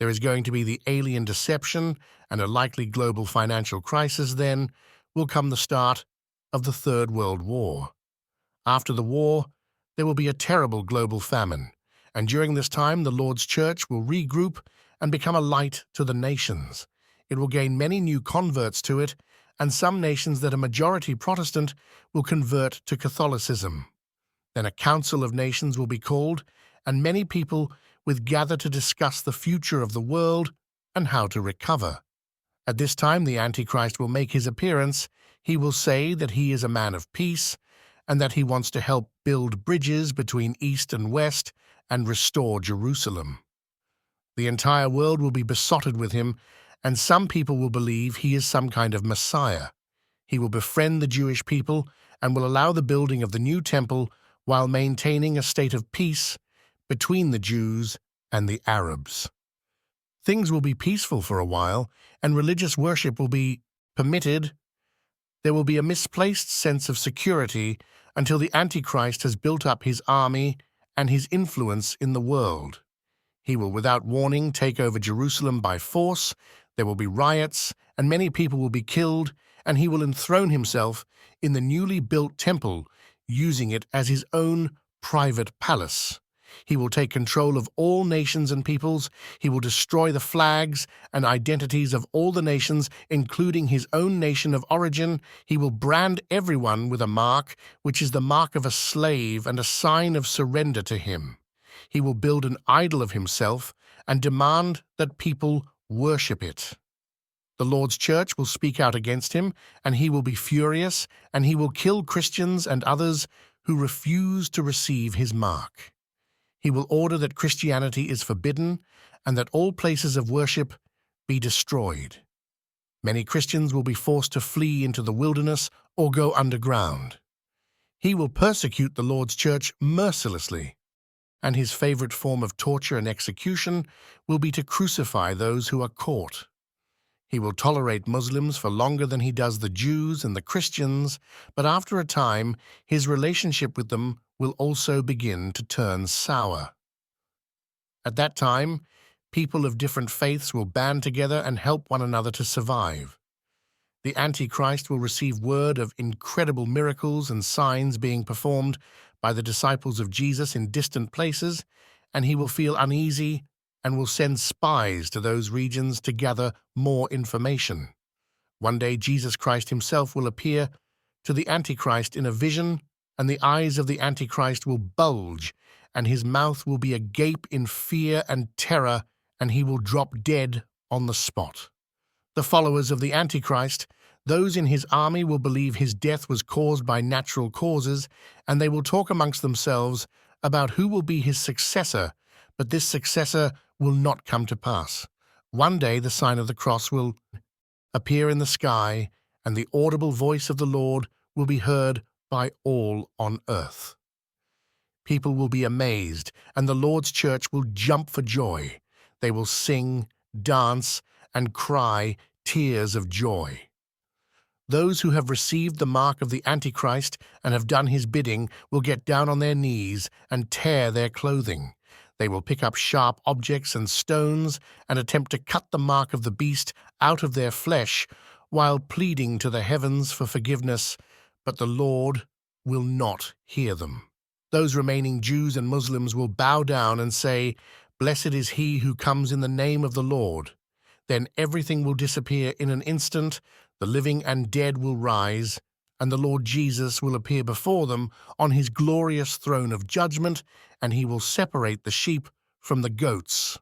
There is going to be the alien deception and a likely global financial crisis. Then will come the start of the Third World War. After the war, there will be a terrible global famine, and during this time the Lord's Church will regroup and become a light to the nations. It will gain many new converts to it, and some nations that are majority Protestant will convert to Catholicism. Then a council of nations will be called, and many people will gather to discuss the future of the world and how to recover. At this time the Antichrist will make his appearance. He will say that he is a man of peace, and that he wants to help build bridges between East and West and restore Jerusalem. The entire world will be besotted with him, and some people will believe he is some kind of Messiah. He will befriend the Jewish people and will allow the building of the new temple while maintaining a state of peace between the Jews and the Arabs. Things will be peaceful for a while, and religious worship will be permitted. There will be a misplaced sense of security until the Antichrist has built up his army and his influence in the world. He will, without warning, take over Jerusalem by force. There will be riots, and many people will be killed, and he will enthrone himself in the newly built temple, using it as his own private palace. He will take control of all nations and peoples. He will destroy the flags and identities of all the nations, including his own nation of origin. He will brand everyone with a mark, which is the mark of a slave and a sign of surrender to him. He will build an idol of himself and demand that people worship it. The Lord's Church will speak out against him, and he will be furious, and he will kill Christians and others who refuse to receive his mark. He will order that Christianity is forbidden and that all places of worship be destroyed. Many Christians will be forced to flee into the wilderness or go underground. He will persecute the Lord's Church mercilessly, and his favorite form of torture and execution will be to crucify those who are caught. He will tolerate Muslims for longer than he does the Jews and the Christians, but after a time, his relationship with them will also begin to turn sour. At that time, people of different faiths will band together and help one another to survive. The Antichrist will receive word of incredible miracles and signs being performed by the disciples of Jesus in distant places, and he will feel uneasy and will send spies to those regions to gather more information. One day Jesus Christ himself will appear to the Antichrist in a vision, and the eyes of the Antichrist will bulge, and his mouth will be agape in fear and terror, and he will drop dead on the spot. The followers of the Antichrist, those in his army, will believe his death was caused by natural causes, and they will talk amongst themselves about who will be his successor, but this successor will not come to pass. One day the sign of the cross will appear in the sky, and the audible voice of the Lord will be heard by all on earth. People will be amazed, and the Lord's Church will jump for joy. They will sing, dance, and cry tears of joy. Those who have received the mark of the Antichrist and have done his bidding will get down on their knees and tear their clothing. They will pick up sharp objects and stones and attempt to cut the mark of the beast out of their flesh while pleading to the heavens for forgiveness, but the Lord will not hear them. Those remaining Jews and Muslims will bow down and say, "Blessed is he who comes in the name of the Lord." Then everything will disappear in an instant, the living and dead will rise, and the Lord Jesus will appear before them on his glorious throne of judgment, and he will separate the sheep from the goats.